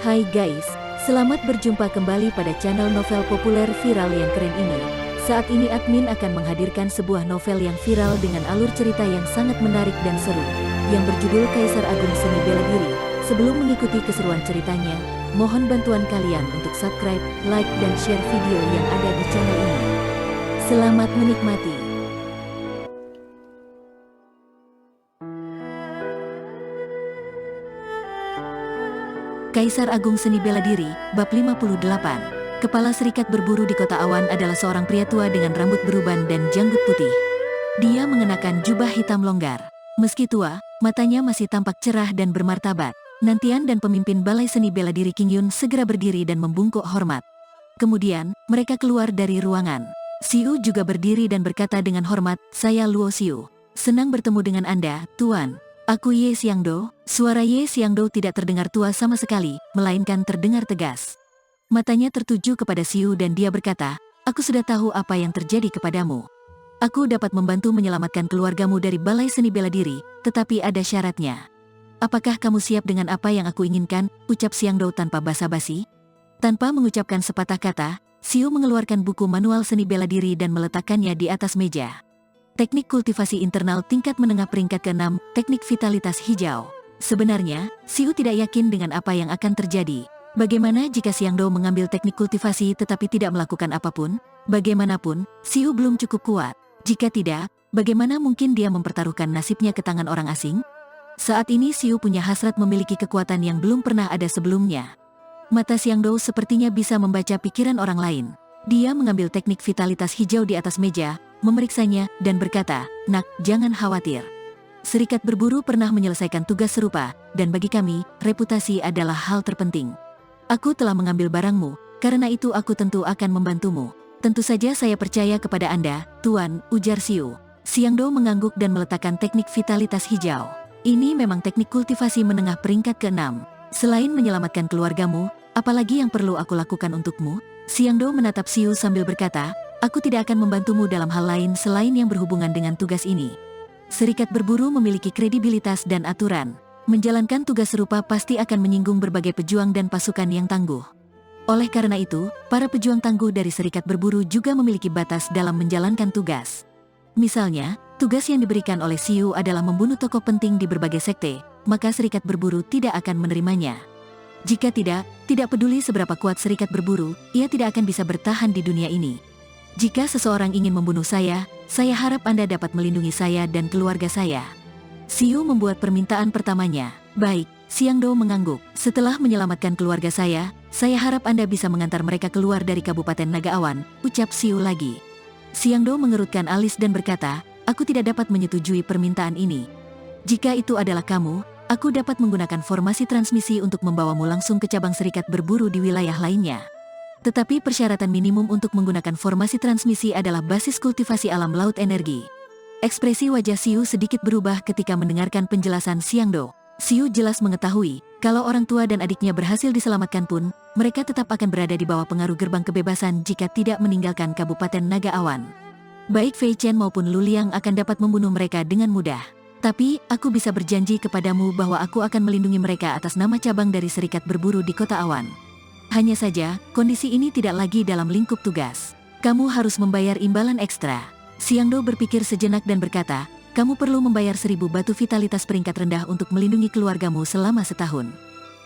Hai guys, selamat berjumpa kembali pada channel novel populer viral yang keren ini. Saat ini admin akan menghadirkan sebuah novel yang viral dengan alur cerita yang sangat menarik dan seru, yang berjudul Kaisar Agung Seni Bela Diri. Sebelum mengikuti keseruan ceritanya, mohon bantuan kalian untuk subscribe, like, dan share video yang ada di channel ini. Selamat menikmati. Kaisar Agung Seni Bela Diri, Bab 58. Kepala Serikat Berburu di Kota Awan adalah seorang pria tua dengan rambut beruban dan janggut putih. Dia mengenakan jubah hitam longgar. Meski tua, matanya masih tampak cerah dan bermartabat. Nantian dan pemimpin Balai Seni Bela Diri King Yun segera berdiri dan membungkuk hormat. Kemudian, mereka keluar dari ruangan. Siu juga berdiri dan berkata dengan hormat, "Saya Luo Siu. Senang bertemu dengan Anda, Tuan. Aku Ye Xiangdo." Suara Ye Xiangdo tidak terdengar tua sama sekali, melainkan terdengar tegas. Matanya tertuju kepada Siu dan dia berkata, "Aku sudah tahu apa yang terjadi kepadamu. Aku dapat membantu menyelamatkan keluargamu dari Balai Seni Bela Diri, tetapi ada syaratnya. Apakah kamu siap dengan apa yang aku inginkan?" ucap Xiangdo tanpa basa-basi. Tanpa mengucapkan sepatah kata, Siu mengeluarkan buku manual seni bela diri dan meletakkannya di atas meja. Teknik kultivasi internal tingkat menengah peringkat ke-6, teknik vitalitas hijau. Sebenarnya, Siu tidak yakin dengan apa yang akan terjadi. Bagaimana jika Xiangdo mengambil teknik kultivasi tetapi tidak melakukan apapun? Bagaimanapun, Siu belum cukup kuat. Jika tidak, bagaimana mungkin dia mempertaruhkan nasibnya ke tangan orang asing? Saat ini Siu punya hasrat memiliki kekuatan yang belum pernah ada sebelumnya. Mata Xiangdo sepertinya bisa membaca pikiran orang lain. Dia mengambil teknik vitalitas hijau di atas meja, memeriksanya, dan berkata, "Nak, jangan khawatir. Serikat Berburu pernah menyelesaikan tugas serupa, dan bagi kami, reputasi adalah hal terpenting. Aku telah mengambil barangmu, karena itu aku tentu akan membantumu." "Tentu saja saya percaya kepada Anda, Tuan," ujar Siu. Xiangdo mengangguk dan meletakkan teknik vitalitas hijau. "Ini memang teknik kultivasi menengah peringkat ke-6. Selain menyelamatkan keluargamu, apalagi yang perlu aku lakukan untukmu?" Xiangdo menatap Siu sambil berkata, "Aku tidak akan membantumu dalam hal lain selain yang berhubungan dengan tugas ini. Serikat Berburu memiliki kredibilitas dan aturan. Menjalankan tugas serupa pasti akan menyinggung berbagai pejuang dan pasukan yang tangguh. Oleh karena itu, para pejuang tangguh dari Serikat Berburu juga memiliki batas dalam menjalankan tugas. Misalnya, tugas yang diberikan oleh Siu adalah membunuh tokoh penting di berbagai sekte, maka Serikat Berburu tidak akan menerimanya. Jika tidak peduli seberapa kuat Serikat Berburu, ia tidak akan bisa bertahan di dunia ini. Jika seseorang ingin membunuh saya harap Anda dapat melindungi saya dan keluarga saya." Siu membuat permintaan pertamanya. "Baik," Xiangdo mengangguk. "Setelah menyelamatkan keluarga saya harap Anda bisa mengantar mereka keluar dari Kabupaten Naga Awan," ucap Siu lagi. Xiangdo mengerutkan alis dan berkata, "Aku tidak dapat menyetujui permintaan ini. Jika itu adalah kamu, aku dapat menggunakan formasi transmisi untuk membawamu langsung ke cabang Serikat Berburu di wilayah lainnya. Tetapi persyaratan minimum untuk menggunakan formasi transmisi adalah basis kultivasi alam laut energi." Ekspresi wajah Siu sedikit berubah ketika mendengarkan penjelasan Xiangdo. Siu jelas mengetahui, kalau orang tua dan adiknya berhasil diselamatkan pun, mereka tetap akan berada di bawah pengaruh gerbang kebebasan jika tidak meninggalkan Kabupaten Naga Awan. Baik Fei Chen maupun Lu Liang akan dapat membunuh mereka dengan mudah. Tapi, aku bisa berjanji kepadamu bahwa aku akan melindungi mereka atas nama cabang dari Serikat Berburu di Kota Awan. Hanya saja, kondisi ini tidak lagi dalam lingkup tugas. Kamu harus membayar imbalan ekstra." Xiangdo berpikir sejenak dan berkata, "Kamu perlu membayar 1000 batu vitalitas peringkat rendah untuk melindungi keluargamu selama setahun."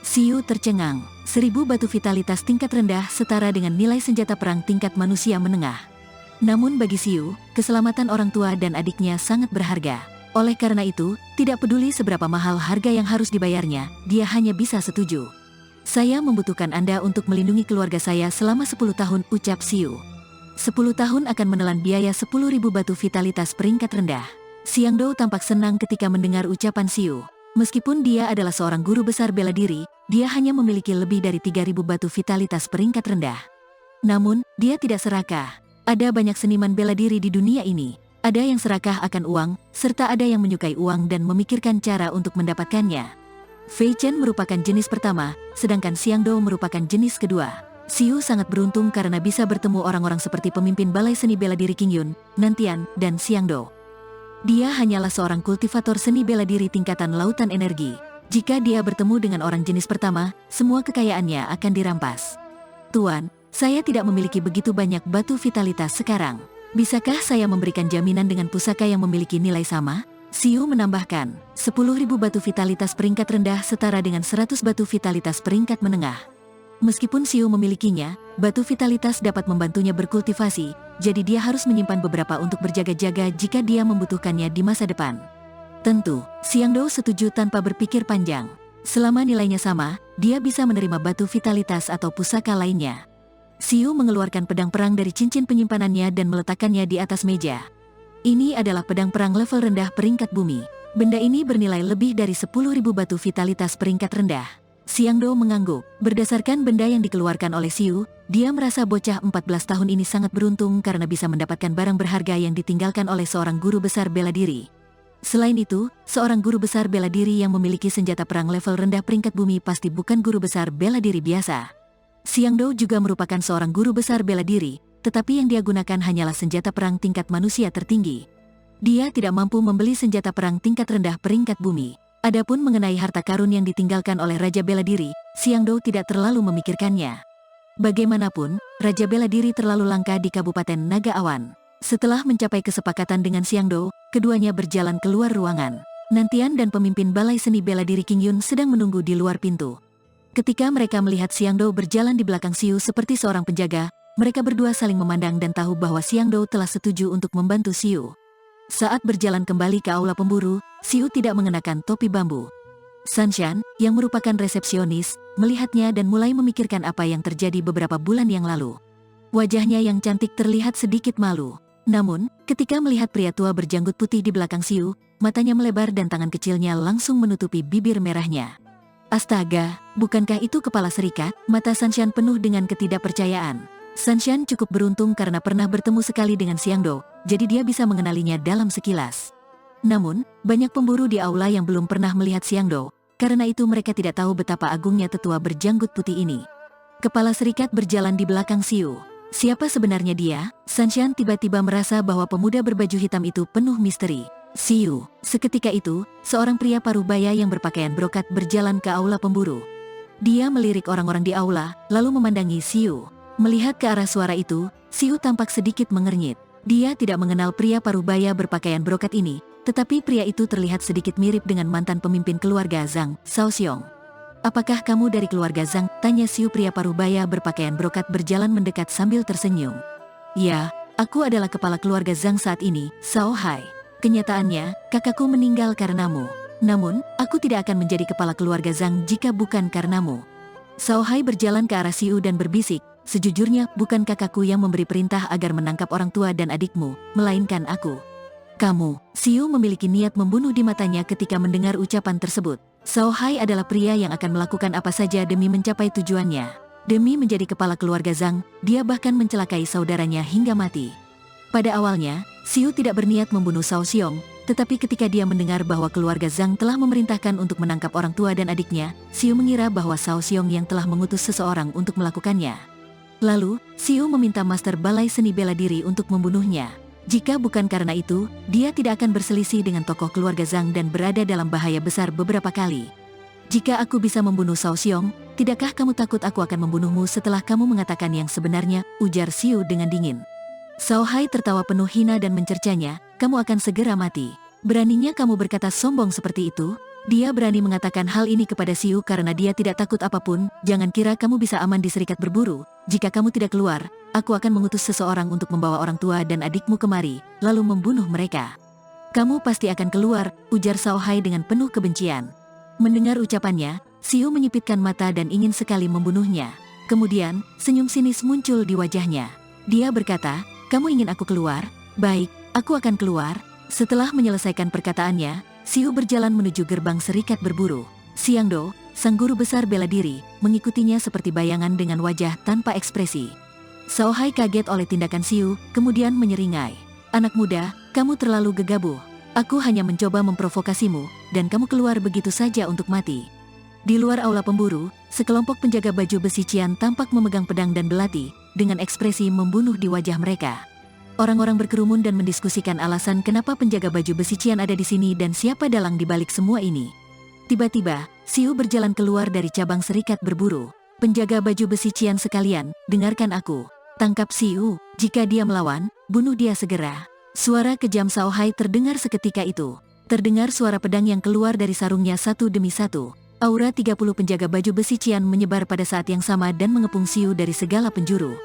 Siu tercengang. 1000 batu vitalitas tingkat rendah setara dengan nilai senjata perang tingkat manusia menengah. Namun bagi Siu, keselamatan orang tua dan adiknya sangat berharga. Oleh karena itu, tidak peduli seberapa mahal harga yang harus dibayarnya, dia hanya bisa setuju. "Saya membutuhkan Anda untuk melindungi keluarga saya selama 10 tahun, ucap Siu. 10 tahun akan menelan biaya 10.000 batu vitalitas peringkat rendah. Xiangdo tampak senang ketika mendengar ucapan Siu. Meskipun dia adalah seorang guru besar bela diri, dia hanya memiliki lebih dari 3.000 batu vitalitas peringkat rendah. Namun, dia tidak serakah. Ada banyak seniman bela diri di dunia ini. Ada yang serakah akan uang, serta ada yang menyukai uang dan memikirkan cara untuk mendapatkannya. Fei Chen merupakan jenis pertama, sedangkan Xiangdo merupakan jenis kedua. Siu sangat beruntung karena bisa bertemu orang-orang seperti pemimpin Balai Seni Bela Diri King Yun, Nantian, dan Xiangdo. Dia hanyalah seorang kultivator seni bela diri tingkatan lautan energi. Jika dia bertemu dengan orang jenis pertama, semua kekayaannya akan dirampas. Tuan, saya tidak memiliki begitu banyak batu vitalitas sekarang. Bisakah saya memberikan jaminan dengan pusaka yang memiliki nilai sama? Xiu menambahkan, 10.000 batu vitalitas peringkat rendah setara dengan 100 batu vitalitas peringkat menengah. Meskipun Xiu memilikinya, batu vitalitas dapat membantunya berkultivasi, jadi dia harus menyimpan beberapa untuk berjaga-jaga jika dia membutuhkannya di masa depan. Tentu, Xiangdou setuju tanpa berpikir panjang. Selama nilainya sama, dia bisa menerima batu vitalitas atau pusaka lainnya. Xiu mengeluarkan pedang perang dari cincin penyimpanannya dan meletakkannya di atas meja. Ini adalah pedang perang level rendah peringkat bumi. Benda ini bernilai lebih dari 10.000 batu vitalitas peringkat rendah. Xiangdou mengangguk. Berdasarkan benda yang dikeluarkan oleh Xiu, dia merasa bocah 14 tahun ini sangat beruntung karena bisa mendapatkan barang berharga yang ditinggalkan oleh seorang guru besar bela diri. Selain itu, seorang guru besar bela diri yang memiliki senjata perang level rendah peringkat bumi pasti bukan guru besar bela diri biasa. Xiangdou juga merupakan seorang guru besar bela diri, tetapi yang dia gunakan hanyalah senjata perang tingkat manusia tertinggi. Dia tidak mampu membeli senjata perang tingkat rendah peringkat bumi. Adapun mengenai harta karun yang ditinggalkan oleh Raja Bela Diri, Xiangdou tidak terlalu memikirkannya. Bagaimanapun, Raja Bela Diri terlalu langka di Kabupaten Naga Awan. Setelah mencapai kesepakatan dengan Xiangdou, keduanya berjalan keluar ruangan. Nantian dan pemimpin Balai Seni Bela Diri King Yun sedang menunggu di luar pintu. Ketika mereka melihat Xiangdou berjalan di belakang Xiu seperti seorang penjaga, mereka berdua saling memandang dan tahu bahwa Xiangdou telah setuju untuk membantu Xiu. Saat berjalan kembali ke aula pemburu, Xiu tidak mengenakan topi bambu. Sanshan, yang merupakan resepsionis, melihatnya dan mulai memikirkan apa yang terjadi beberapa bulan yang lalu. Wajahnya yang cantik terlihat sedikit malu. Namun, ketika melihat pria tua berjanggut putih di belakang Xiu, matanya melebar dan tangan kecilnya langsung menutupi bibir merahnya. Astaga, bukankah itu kepala serikat? Mata Sanshan penuh dengan ketidakpercayaan. Sanshan cukup beruntung karena pernah bertemu sekali dengan Xiangdou, jadi dia bisa mengenalinya dalam sekilas. Namun, banyak pemburu di aula yang belum pernah melihat Xiangdou, karena itu mereka tidak tahu betapa agungnya tetua berjanggut putih ini. Kepala serikat berjalan di belakang Xiu. Siapa sebenarnya dia? Sanshan tiba-tiba merasa bahwa pemuda berbaju hitam itu penuh misteri. Xiu. Seketika itu, seorang pria parubaya yang berpakaian brokat berjalan ke aula pemburu. Dia melirik orang-orang di aula, lalu memandangi Xiu. Melihat ke arah suara itu, Xiu tampak sedikit mengernyit. Dia tidak mengenal pria parubaya berpakaian brokat ini, tetapi pria itu terlihat sedikit mirip dengan mantan pemimpin keluarga Zhang, Cao Xiong. "Apakah kamu dari keluarga Zhang?" tanya Xiu. Pria parubaya berpakaian brokat berjalan mendekat sambil tersenyum. "Ya, aku adalah kepala keluarga Zhang saat ini, Cao Hai. Kenyataannya, kakakku meninggal karenamu. Namun, aku tidak akan menjadi kepala keluarga Zhang jika bukan karenamu." Cao Hai berjalan ke arah Xiu dan berbisik, "Sejujurnya, bukan kakakku yang memberi perintah agar menangkap orang tua dan adikmu, melainkan aku." "Kamu?" Xiu memiliki niat membunuh di matanya ketika mendengar ucapan tersebut. Cao Hai adalah pria yang akan melakukan apa saja demi mencapai tujuannya. Demi menjadi kepala keluarga Zhang, dia bahkan mencelakai saudaranya hingga mati. Pada awalnya, Xiu tidak berniat membunuh Cao Xiong, tetapi ketika dia mendengar bahwa keluarga Zhang telah memerintahkan untuk menangkap orang tua dan adiknya, Xiu mengira bahwa Cao Xiong yang telah mengutus seseorang untuk melakukannya. Lalu, Xiu meminta Master Balai Seni Bela Diri untuk membunuhnya. Jika bukan karena itu, dia tidak akan berselisih dengan tokoh keluarga Zhang dan berada dalam bahaya besar beberapa kali. "Jika aku bisa membunuh Cao Xiong, tidakkah kamu takut aku akan membunuhmu setelah kamu mengatakan yang sebenarnya?" ujar Xiu dengan dingin. Cao Hai tertawa penuh hina dan mencercanya, "Kamu akan segera mati. Beraninya kamu berkata sombong seperti itu?" Dia berani mengatakan hal ini kepada Xiu karena dia tidak takut apapun. "Jangan kira kamu bisa aman di serikat berburu. Jika kamu tidak keluar, aku akan mengutus seseorang untuk membawa orang tua dan adikmu kemari, lalu membunuh mereka." "Kamu pasti akan keluar," ujar Cao Hai dengan penuh kebencian. Mendengar ucapannya, Xiu menyipitkan mata dan ingin sekali membunuhnya. Kemudian, senyum sinis muncul di wajahnya. Dia berkata, "Kamu ingin aku keluar? Baik, aku akan keluar." Setelah menyelesaikan perkataannya, Xiu berjalan menuju gerbang serikat berburu. Xiangdou, sang guru besar bela diri, mengikutinya seperti bayangan dengan wajah tanpa ekspresi. Cao Hai kaget oleh tindakan Xiu, kemudian menyeringai. "Anak muda, kamu terlalu gegabah. Aku hanya mencoba memprovokasimu, dan kamu keluar begitu saja untuk mati." Di luar aula pemburu, sekelompok penjaga baju besi Cian tampak memegang pedang dan belati, dengan ekspresi membunuh di wajah mereka. Orang-orang berkerumun dan mendiskusikan alasan kenapa penjaga baju besi Cian ada di sini dan siapa dalang di balik semua ini. Tiba-tiba, Siu berjalan keluar dari cabang serikat berburu. Penjaga baju besi Qian sekalian, dengarkan aku. Tangkap Siu, jika dia melawan, bunuh dia segera. Suara kejam Sao Hai terdengar seketika itu. Terdengar suara pedang yang keluar dari sarungnya satu demi satu. Aura 30 penjaga baju besi Qian menyebar pada saat yang sama dan mengepung Siu dari segala penjuru.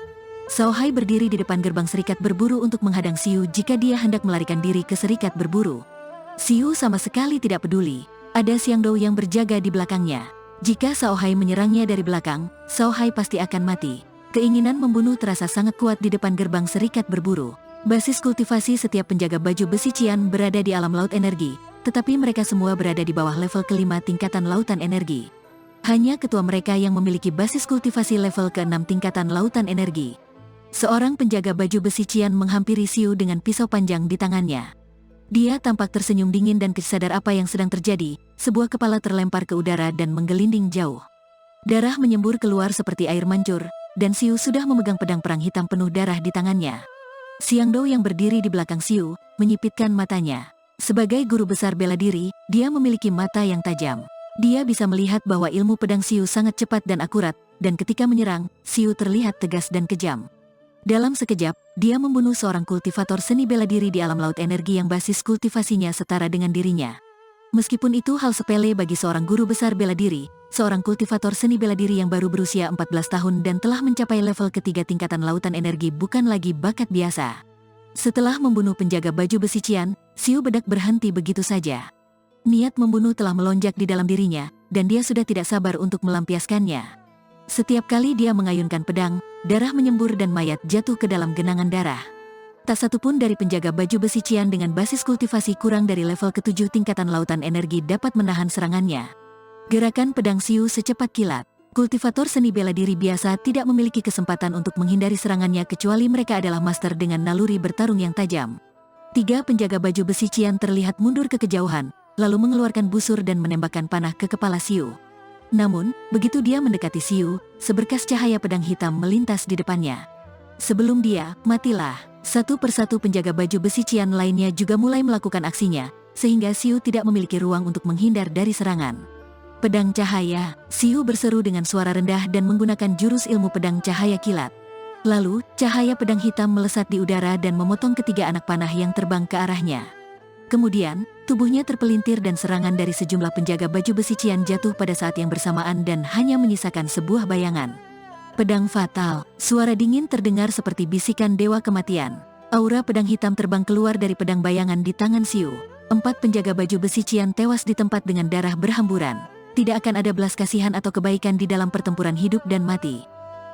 Sao Hai berdiri di depan gerbang serikat berburu untuk menghadang Siu jika dia hendak melarikan diri ke serikat berburu. Siu sama sekali tidak peduli. Ada Xiangdou yang berjaga di belakangnya. Jika Sao Hai menyerangnya dari belakang, Sao Hai pasti akan mati. Keinginan membunuh terasa sangat kuat di depan gerbang serikat berburu. Basis kultivasi setiap penjaga baju besi Qian berada di alam laut energi, tetapi mereka semua berada di bawah level kelima tingkatan lautan energi. Hanya ketua mereka yang memiliki basis kultivasi level ke-6 tingkatan lautan energi. Seorang penjaga baju besi Qian menghampiri Siu dengan pisau panjang di tangannya. Dia tampak tersenyum dingin dan sadar apa yang sedang terjadi. Sebuah kepala terlempar ke udara dan menggelinding jauh. Darah menyembur keluar seperti air mancur, dan Siu sudah memegang pedang perang hitam penuh darah di tangannya. Xiangdou yang berdiri di belakang Siu, menyipitkan matanya. Sebagai guru besar bela diri, dia memiliki mata yang tajam. Dia bisa melihat bahwa ilmu pedang Siu sangat cepat dan akurat, dan ketika menyerang, Siu terlihat tegas dan kejam. Dalam sekejap, dia membunuh seorang kultivator seni bela diri di alam laut energi yang basis kultivasinya setara dengan dirinya. Meskipun itu hal sepele bagi seorang guru besar bela diri, seorang kultivator seni bela diri yang baru berusia 14 tahun dan telah mencapai level ketiga tingkatan lautan energi bukan lagi bakat biasa. Setelah membunuh penjaga baju besi Qian, Siu bedak berhenti begitu saja. Niat membunuh telah melonjak di dalam dirinya, dan dia sudah tidak sabar untuk melampiaskannya. Setiap kali dia mengayunkan pedang, darah menyembur dan mayat jatuh ke dalam genangan darah. Tak satu pun dari penjaga baju besi Qian dengan basis kultivasi kurang dari level ke-7 tingkatan lautan energi dapat menahan serangannya. Gerakan pedang Siu secepat kilat. Kultivator seni bela diri biasa tidak memiliki kesempatan untuk menghindari serangannya kecuali mereka adalah master dengan naluri bertarung yang tajam. 3 penjaga baju besi Qian terlihat mundur ke kejauhan, lalu mengeluarkan busur dan menembakkan panah ke kepala Siu. Namun, begitu dia mendekati Siu, seberkas cahaya pedang hitam melintas di depannya. Sebelum dia, matilah. Satu persatu penjaga baju besi Qian lainnya juga mulai melakukan aksinya, sehingga Siu tidak memiliki ruang untuk menghindar dari serangan. Pedang cahaya, Siu berseru dengan suara rendah dan menggunakan jurus ilmu pedang cahaya kilat. Lalu, cahaya pedang hitam melesat di udara dan memotong ketiga anak panah yang terbang ke arahnya. Kemudian, tubuhnya terpelintir dan serangan dari sejumlah penjaga baju besi Qian jatuh pada saat yang bersamaan dan hanya menyisakan sebuah bayangan. Pedang fatal, suara dingin terdengar seperti bisikan dewa kematian. Aura pedang hitam terbang keluar dari pedang bayangan di tangan Siu. 4 penjaga baju besi Qian tewas di tempat dengan darah berhamburan. Tidak akan ada belas kasihan atau kebaikan di dalam pertempuran hidup dan mati.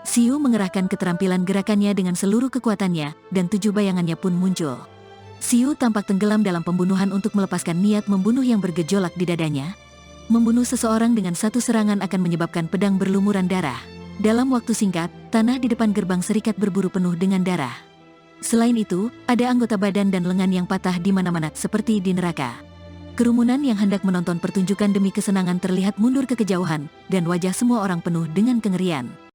Siu mengerahkan keterampilan gerakannya dengan seluruh kekuatannya, dan 7 bayangannya pun muncul. Siu tampak tenggelam dalam pembunuhan untuk melepaskan niat membunuh yang bergejolak di dadanya. Membunuh seseorang dengan satu serangan akan menyebabkan pedang berlumuran darah. Dalam waktu singkat, tanah di depan gerbang serikat berburu penuh dengan darah. Selain itu, ada anggota badan dan lengan yang patah di mana-mana seperti di neraka. Kerumunan yang hendak menonton pertunjukan demi kesenangan terlihat mundur ke kejauhan, dan wajah semua orang penuh dengan kengerian.